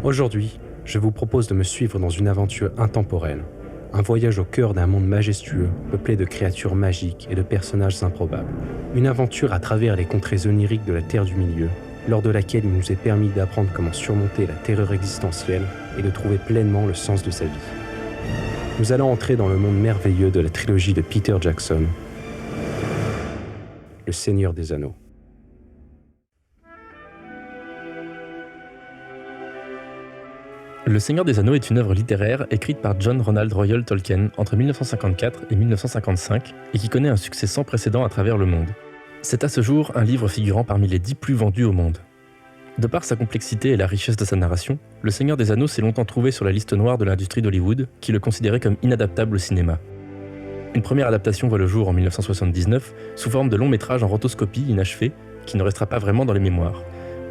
Aujourd'hui, je vous propose de me suivre dans une aventure intemporelle, un voyage au cœur d'un monde majestueux, peuplé de créatures magiques et de personnages improbables. Une aventure à travers les contrées oniriques de la Terre du Milieu, lors de laquelle il nous est permis d'apprendre comment surmonter la terreur existentielle et de trouver pleinement le sens de sa vie. Nous allons entrer dans le monde merveilleux de la trilogie de Peter Jackson, Le Seigneur des Anneaux. Le Seigneur des Anneaux est une œuvre littéraire écrite par John Ronald Reuel Tolkien entre 1954 et 1955 et qui connaît un succès sans précédent à travers le monde. C'est à ce jour un livre figurant parmi les 10 plus vendus au monde. De par sa complexité et la richesse de sa narration, Le Seigneur des Anneaux s'est longtemps trouvé sur la liste noire de l'industrie d'Hollywood, qui le considérait comme inadaptable au cinéma. Une première adaptation voit le jour en 1979, sous forme de long métrage en rotoscopie inachevé, qui ne restera pas vraiment dans les mémoires.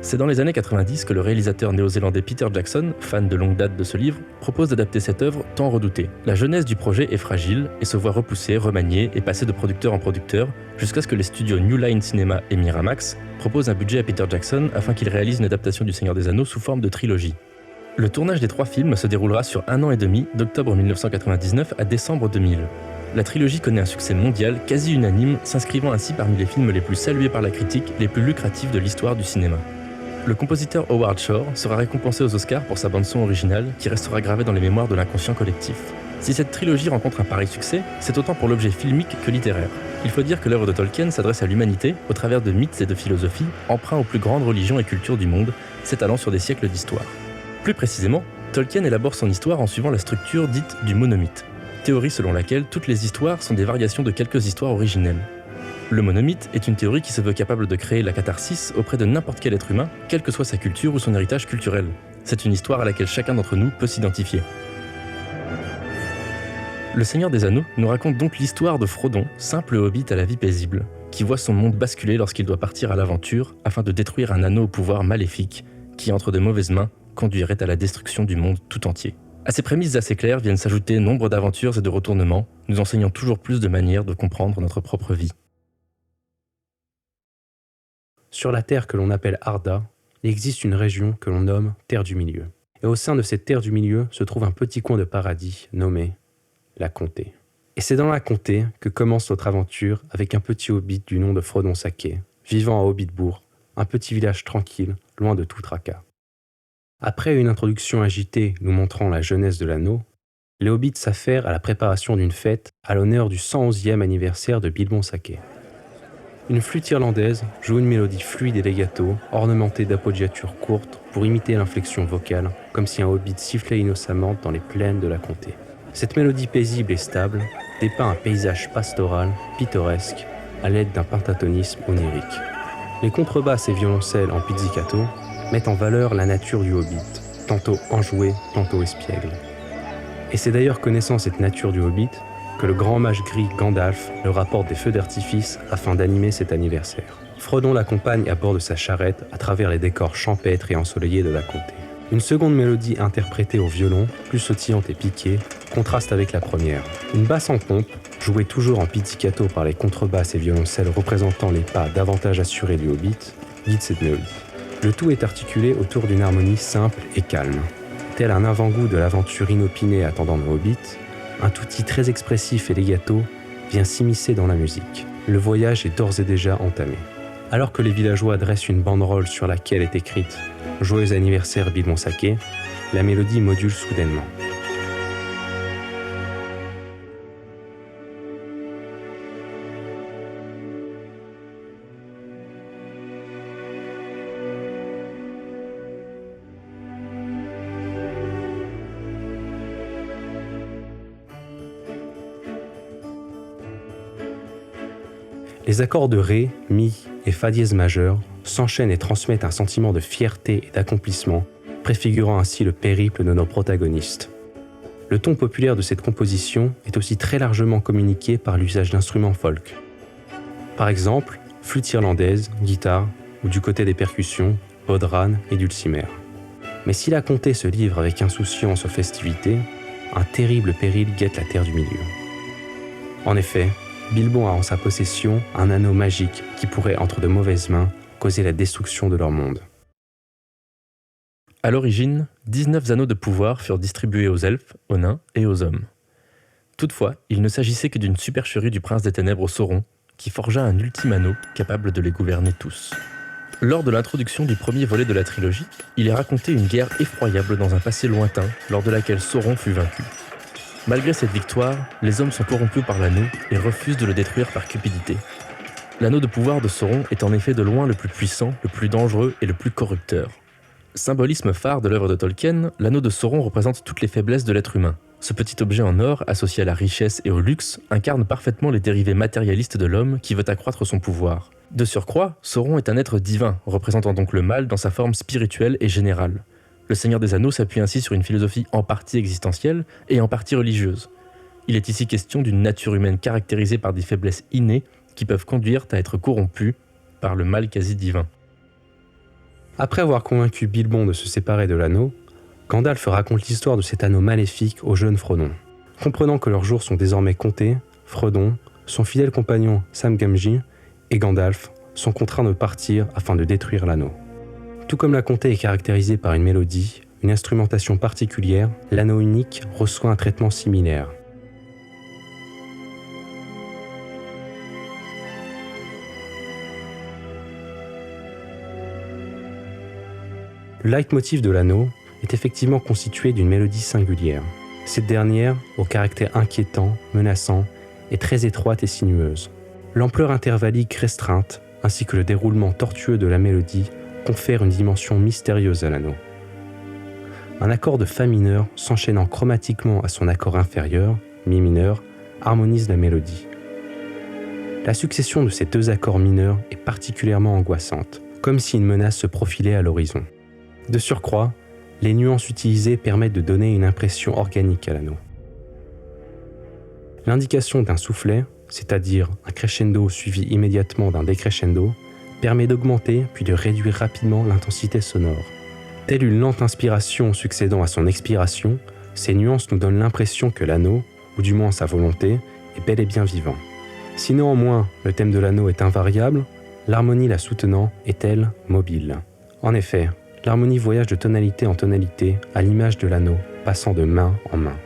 C'est dans les années 90 que le réalisateur néo-zélandais Peter Jackson, fan de longue date de ce livre, propose d'adapter cette œuvre tant redoutée. La jeunesse du projet est fragile et se voit repoussée, remaniée et passée de producteur en producteur, jusqu'à ce que les studios New Line Cinema et Miramax proposent un budget à Peter Jackson afin qu'il réalise une adaptation du Seigneur des Anneaux sous forme de trilogie. Le tournage des 3 films se déroulera sur 1 an et demi, d'octobre 1999 à décembre 2000. La trilogie connaît un succès mondial quasi unanime, s'inscrivant ainsi parmi les films les plus salués par la critique, les plus lucratifs de l'histoire du cinéma. Le compositeur Howard Shore sera récompensé aux Oscars pour sa bande-son originale, qui restera gravée dans les mémoires de l'inconscient collectif. Si cette trilogie rencontre un pareil succès, c'est autant pour l'objet filmique que littéraire. Il faut dire que l'œuvre de Tolkien s'adresse à l'humanité au travers de mythes et de philosophies, emprunts aux plus grandes religions et cultures du monde, s'étalant sur des siècles d'histoire. Plus précisément, Tolkien élabore son histoire en suivant la structure dite du monomythe, théorie selon laquelle toutes les histoires sont des variations de quelques histoires originelles. Le monomythe est une théorie qui se veut capable de créer la catharsis auprès de n'importe quel être humain, quelle que soit sa culture ou son héritage culturel. C'est une histoire à laquelle chacun d'entre nous peut s'identifier. Le Seigneur des Anneaux nous raconte donc l'histoire de Frodon, simple hobbit à la vie paisible, qui voit son monde basculer lorsqu'il doit partir à l'aventure afin de détruire un anneau au pouvoir maléfique qui, entre de mauvaises mains, conduirait à la destruction du monde tout entier. À ces prémices assez claires viennent s'ajouter nombre d'aventures et de retournements, nous enseignant toujours plus de manières de comprendre notre propre vie. Sur la terre que l'on appelle Arda, il existe une région que l'on nomme Terre du Milieu. Et au sein de cette Terre du Milieu se trouve un petit coin de paradis nommé la Comté. Et c'est dans la Comté que commence notre aventure avec un petit hobbit du nom de Frodon Sake, vivant à Hobbitbourg, un petit village tranquille, loin de tout tracas. Après une introduction agitée nous montrant la jeunesse de l'anneau, les hobbits s'affairent à la préparation d'une fête à l'honneur du 111e anniversaire de Bilbon Sake. Une flûte irlandaise joue une mélodie fluide et legato, ornementée d'appoggiatures courtes pour imiter l'inflexion vocale, comme si un hobbit sifflait innocemment dans les plaines de la comté. Cette mélodie paisible et stable dépeint un paysage pastoral, pittoresque, à l'aide d'un pentatonisme onirique. Les contrebasses et violoncelles en pizzicato mettent en valeur la nature du hobbit, tantôt enjouée, tantôt espiègle. Et c'est d'ailleurs connaissant cette nature du hobbit que le grand mage gris Gandalf leur apporte des feux d'artifice afin d'animer cet anniversaire. Frodon l'accompagne à bord de sa charrette à travers les décors champêtres et ensoleillés de la comté. Une seconde mélodie interprétée au violon, plus sautillante et piquée, contraste avec la première. Une basse en pompe, jouée toujours en pizzicato par les contrebasses et violoncelles représentant les pas davantage assurés du hobbit, guide cette mélodie. Le tout est articulé autour d'une harmonie simple et calme. Tel un avant-goût de l'aventure inopinée attendant nos hobbits, un touti très expressif et legato vient s'immiscer dans la musique. Le voyage est d'ores et déjà entamé. Alors que les villageois dressent une banderole sur laquelle est écrite « Joyeux anniversaire Bilbon Sake », la mélodie module soudainement. Les accords de Ré, Mi et Fa dièse majeur s'enchaînent et transmettent un sentiment de fierté et d'accomplissement, préfigurant ainsi le périple de nos protagonistes. Le ton populaire de cette composition est aussi très largement communiqué par l'usage d'instruments folk. Par exemple, flûte irlandaise, guitare ou du côté des percussions, bodhrán et dulcimer. Mais si la comté se livre avec insouciance aux festivités, un terrible péril guette la Terre du Milieu. En effet, Bilbon a en sa possession un anneau magique qui pourrait, entre de mauvaises mains, causer la destruction de leur monde. À l'origine, 19 anneaux de pouvoir furent distribués aux elfes, aux nains et aux hommes. Toutefois, il ne s'agissait que d'une supercherie du prince des ténèbres Sauron, qui forgea un ultime anneau capable de les gouverner tous. Lors de l'introduction du premier volet de la trilogie, il est raconté une guerre effroyable dans un passé lointain, lors de laquelle Sauron fut vaincu. Malgré cette victoire, les hommes sont corrompus par l'anneau et refusent de le détruire par cupidité. L'anneau de pouvoir de Sauron est en effet de loin le plus puissant, le plus dangereux et le plus corrupteur. Symbolisme phare de l'œuvre de Tolkien, l'anneau de Sauron représente toutes les faiblesses de l'être humain. Ce petit objet en or, associé à la richesse et au luxe, incarne parfaitement les dérivés matérialistes de l'homme qui veut accroître son pouvoir. De surcroît, Sauron est un être divin, représentant donc le mal dans sa forme spirituelle et générale. Le Seigneur des Anneaux s'appuie ainsi sur une philosophie en partie existentielle et en partie religieuse. Il est ici question d'une nature humaine caractérisée par des faiblesses innées qui peuvent conduire à être corrompue par le mal quasi divin. Après avoir convaincu Bilbon de se séparer de l'anneau, Gandalf raconte l'histoire de cet anneau maléfique au jeune Frodon. Comprenant que leurs jours sont désormais comptés, Frodon, son fidèle compagnon Sam Gamgee et Gandalf sont contraints de partir afin de détruire l'anneau. Tout comme la comté est caractérisée par une mélodie, une instrumentation particulière, l'anneau unique reçoit un traitement similaire. Le leitmotiv de l'anneau est effectivement constitué d'une mélodie singulière. Cette dernière, au caractère inquiétant, menaçant, est très étroite et sinueuse. L'ampleur intervallique restreinte, ainsi que le déroulement tortueux de la mélodie, confèrent une dimension mystérieuse à l'anneau. Un accord de fa mineur s'enchaînant chromatiquement à son accord inférieur, mi mineur, harmonise la mélodie. La succession de ces deux accords mineurs est particulièrement angoissante, comme si une menace se profilait à l'horizon. De surcroît, les nuances utilisées permettent de donner une impression organique à l'anneau. L'indication d'un soufflet, c'est-à-dire un crescendo suivi immédiatement d'un décrescendo, permet d'augmenter puis de réduire rapidement l'intensité sonore. Telle une lente inspiration succédant à son expiration, ces nuances nous donnent l'impression que l'anneau, ou du moins sa volonté, est bel et bien vivant. Si néanmoins le thème de l'anneau est invariable, l'harmonie la soutenant est, elle, mobile. En effet, l'harmonie voyage de tonalité en tonalité à l'image de l'anneau, passant de main en main.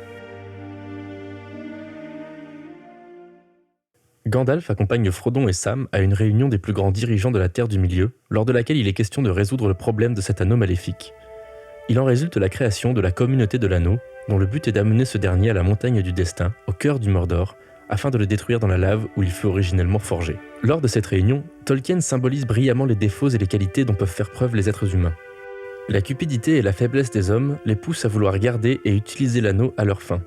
Gandalf accompagne Frodon et Sam à une réunion des plus grands dirigeants de la Terre du Milieu, lors de laquelle il est question de résoudre le problème de cet anneau maléfique. Il en résulte la création de la communauté de l'anneau, dont le but est d'amener ce dernier à la montagne du destin, au cœur du Mordor, afin de le détruire dans la lave où il fut originellement forgé. Lors de cette réunion, Tolkien symbolise brillamment les défauts et les qualités dont peuvent faire preuve les êtres humains. La cupidité et la faiblesse des hommes les poussent à vouloir garder et utiliser l'anneau à leur fin.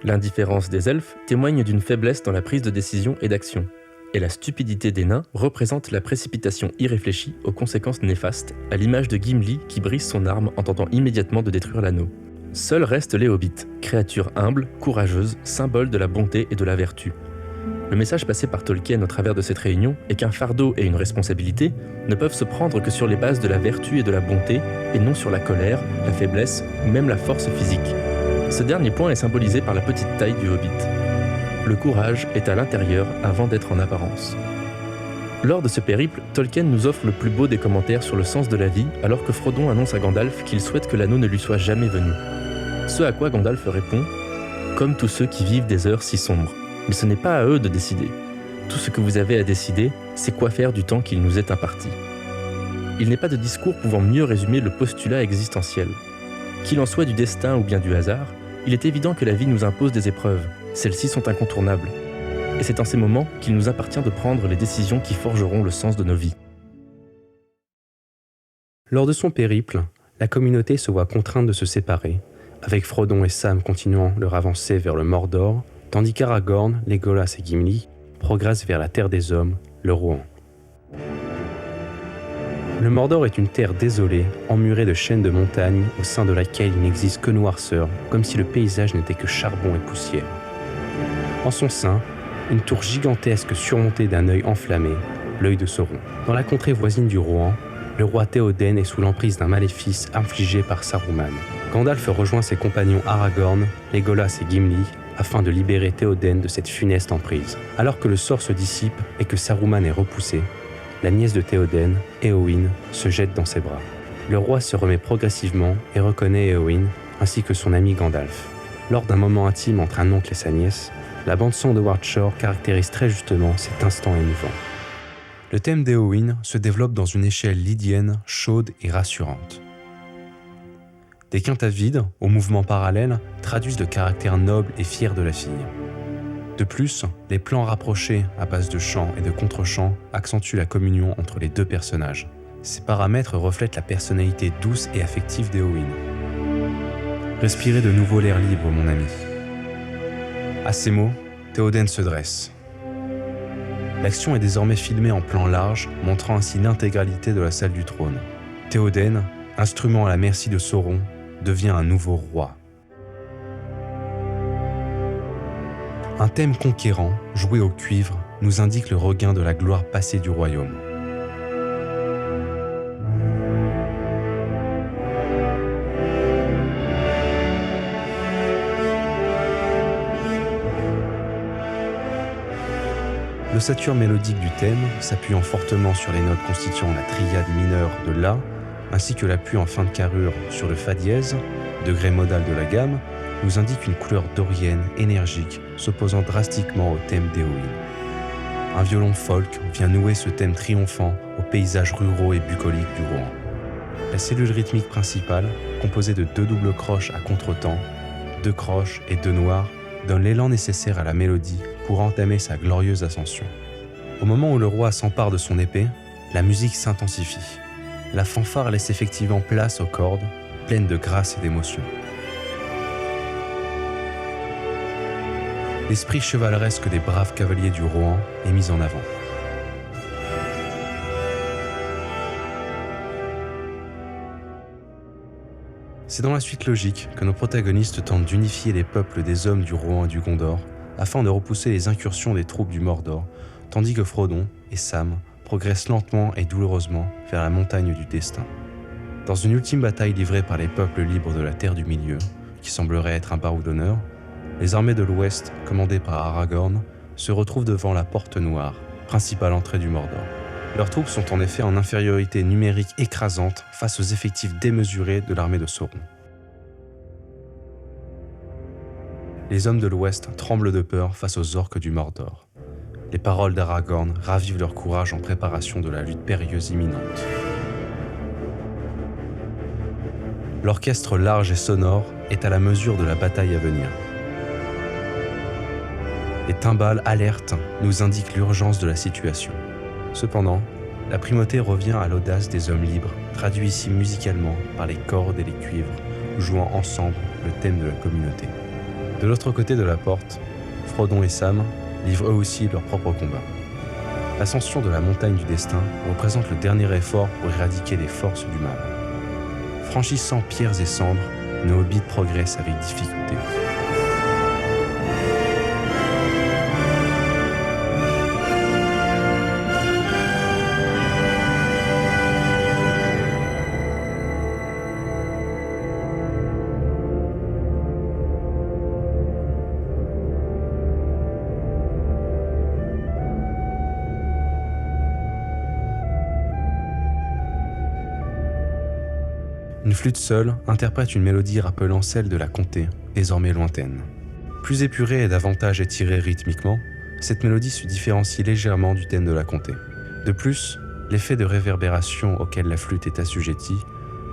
L'indifférence des elfes témoigne d'une faiblesse dans la prise de décision et d'action. Et la stupidité des nains représente la précipitation irréfléchie aux conséquences néfastes, à l'image de Gimli qui brise son arme en tentant immédiatement de détruire l'anneau. Seuls restent les hobbits, créatures humbles, courageuses, symboles de la bonté et de la vertu. Le message passé par Tolkien au travers de cette réunion est qu'un fardeau et une responsabilité ne peuvent se prendre que sur les bases de la vertu et de la bonté, et non sur la colère, la faiblesse ou même la force physique. Ce dernier point est symbolisé par la petite taille du hobbit. Le courage est à l'intérieur avant d'être en apparence. Lors de ce périple, Tolkien nous offre le plus beau des commentaires sur le sens de la vie, alors que Frodon annonce à Gandalf qu'il souhaite que l'anneau ne lui soit jamais venu. Ce à quoi Gandalf répond « Comme tous ceux qui vivent des heures si sombres. Mais ce n'est pas à eux de décider. Tout ce que vous avez à décider, c'est quoi faire du temps qu'il nous est imparti. » Il n'est pas de discours pouvant mieux résumer le postulat existentiel. Qu'il en soit du destin ou bien du hasard, il est évident que la vie nous impose des épreuves. Celles-ci sont incontournables. Et c'est en ces moments qu'il nous appartient de prendre les décisions qui forgeront le sens de nos vies. Lors de son périple, la communauté se voit contrainte de se séparer, avec Frodon et Sam continuant leur avancée vers le Mordor, tandis qu'Aragorn, Legolas et Gimli progressent vers la terre des hommes, le Rohan. Le Mordor est une terre désolée, emmurée de chaînes de montagnes, au sein de laquelle il n'existe que noirceur, comme si le paysage n'était que charbon et poussière. En son sein, une tour gigantesque surmontée d'un œil enflammé, l'œil de Sauron. Dans la contrée voisine du Rohan, le roi Théoden est sous l'emprise d'un maléfice infligé par Saruman. Gandalf rejoint ses compagnons Aragorn, Legolas et Gimli afin de libérer Théoden de cette funeste emprise. Alors que le sort se dissipe et que Saruman est repoussé, la nièce de Théoden, Éowyn, se jette dans ses bras. Le roi se remet progressivement et reconnaît Éowyn ainsi que son ami Gandalf. Lors d'un moment intime entre un oncle et sa nièce, la bande-son de Howard Shore caractérise très justement cet instant émouvant. Le thème d'Éowyn se développe dans une échelle lydienne, chaude et rassurante. Des quintes à vide, au mouvement parallèle, traduisent le caractère noble et fier de la fille. De plus, les plans rapprochés à base de chants et de contre-chants accentuent la communion entre les deux personnages. Ces paramètres reflètent la personnalité douce et affective d'Éowyn. Respirez de nouveau l'air libre, mon ami. À ces mots, Théoden se dresse. L'action est désormais filmée en plan large, montrant ainsi l'intégralité de la salle du trône. Théoden, instrument à la merci de Sauron, devient un nouveau roi. Un thème conquérant, joué au cuivre, nous indique le regain de la gloire passée du royaume. L'ossature mélodique du thème, s'appuyant fortement sur les notes constituant la triade mineure de La, ainsi que l'appui en fin de carrure sur le Fa dièse, degré modal de la gamme, nous indique une couleur dorienne, énergique, s'opposant drastiquement au thème d'Éowyn. Un violon folk vient nouer ce thème triomphant aux paysages ruraux et bucoliques du Rohan. La cellule rythmique principale, composée de 2 doubles croches à contretemps, 2 croches et 2 noirs, donne l'élan nécessaire à la mélodie pour entamer sa glorieuse ascension. Au moment où le roi s'empare de son épée, la musique s'intensifie. La fanfare laisse effectivement place aux cordes, pleines de grâce et d'émotion. L'esprit chevaleresque des braves cavaliers du Rohan est mis en avant. C'est dans la suite logique que nos protagonistes tentent d'unifier les peuples des hommes du Rohan et du Gondor afin de repousser les incursions des troupes du Mordor, tandis que Frodon et Sam progressent lentement et douloureusement vers la montagne du destin. Dans une ultime bataille livrée par les peuples libres de la Terre du Milieu, qui semblerait être un barreau d'honneur, les armées de l'Ouest, commandées par Aragorn, se retrouvent devant la Porte Noire, principale entrée du Mordor. Leurs troupes sont en effet en infériorité numérique écrasante face aux effectifs démesurés de l'armée de Sauron. Les hommes de l'Ouest tremblent de peur face aux orques du Mordor. Les paroles d'Aragorn ravivent leur courage en préparation de la lutte périlleuse imminente. L'orchestre large et sonore est à la mesure de la bataille à venir. Les timbales alertes nous indiquent l'urgence de la situation. Cependant, la primauté revient à l'audace des hommes libres, traduit ici musicalement par les cordes et les cuivres, jouant ensemble le thème de la communauté. De l'autre côté de la porte, Frodon et Sam livrent eux aussi leur propre combat. L'ascension de la montagne du destin représente le dernier effort pour éradiquer les forces du mal. Franchissant pierres et cendres, nos hobbits progressent avec difficulté. Une flûte seule interprète une mélodie rappelant celle de la comté, désormais lointaine. Plus épurée et davantage étirée rythmiquement, cette mélodie se différencie légèrement du thème de la comté. De plus, l'effet de réverbération auquel la flûte est assujettie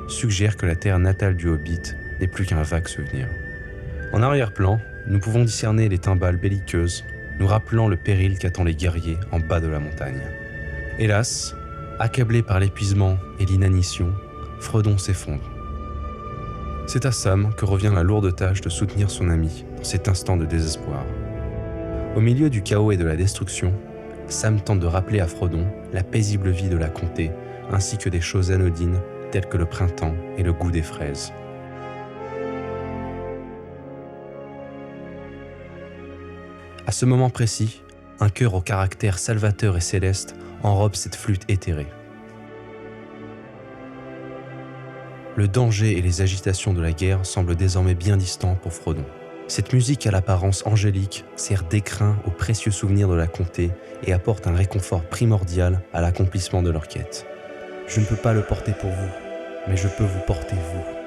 suggère que la terre natale du Hobbit n'est plus qu'un vague souvenir. En arrière-plan, nous pouvons discerner les timbales belliqueuses, nous rappelant le péril qu'attend les guerriers en bas de la montagne. Hélas, accablé par l'épuisement et l'inanition, Frodon s'effondre. C'est à Sam que revient la lourde tâche de soutenir son ami dans cet instant de désespoir. Au milieu du chaos et de la destruction, Sam tente de rappeler à Frodon la paisible vie de la comté, ainsi que des choses anodines telles que le printemps et le goût des fraises. À ce moment précis, un chœur au caractère salvateur et céleste enrobe cette flûte éthérée. Le danger et les agitations de la guerre semblent désormais bien distants pour Frodon. Cette musique à l'apparence angélique sert d'écrin aux précieux souvenirs de la comté et apporte un réconfort primordial à l'accomplissement de leur quête. « Je ne peux pas le porter pour vous, mais je peux vous porter vous.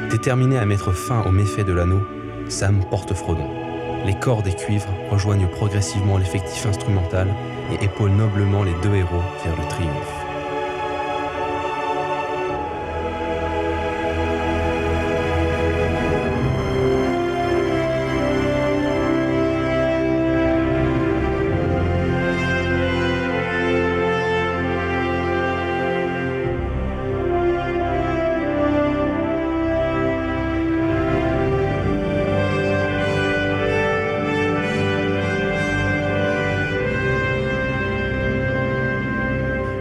Déterminé à mettre fin aux méfaits de l'anneau, Sam porte Frodon. Les cordes et cuivres rejoignent progressivement l'effectif instrumental et épaulent noblement les deux héros vers le triomphe.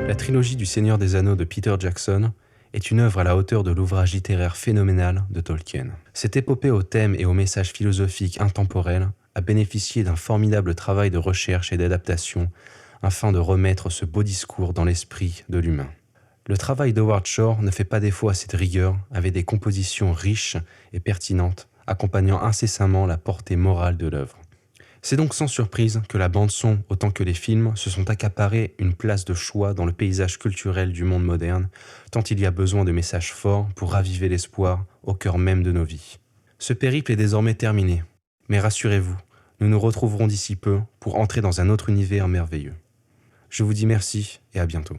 La trilogie du Seigneur des Anneaux de Peter Jackson est une œuvre à la hauteur de l'ouvrage littéraire phénoménal de Tolkien. Cette épopée aux thèmes et aux messages philosophiques intemporels a bénéficié d'un formidable travail de recherche et d'adaptation afin de remettre ce beau discours dans l'esprit de l'humain. Le travail d'Howard Shore ne fait pas défaut à cette rigueur, avec des compositions riches et pertinentes, accompagnant incessamment la portée morale de l'œuvre. C'est donc sans surprise que la bande-son, autant que les films, se sont accaparés une place de choix dans le paysage culturel du monde moderne, tant il y a besoin de messages forts pour raviver l'espoir au cœur même de nos vies. Ce périple est désormais terminé, mais rassurez-vous, nous nous retrouverons d'ici peu pour entrer dans un autre univers merveilleux. Je vous dis merci et à bientôt.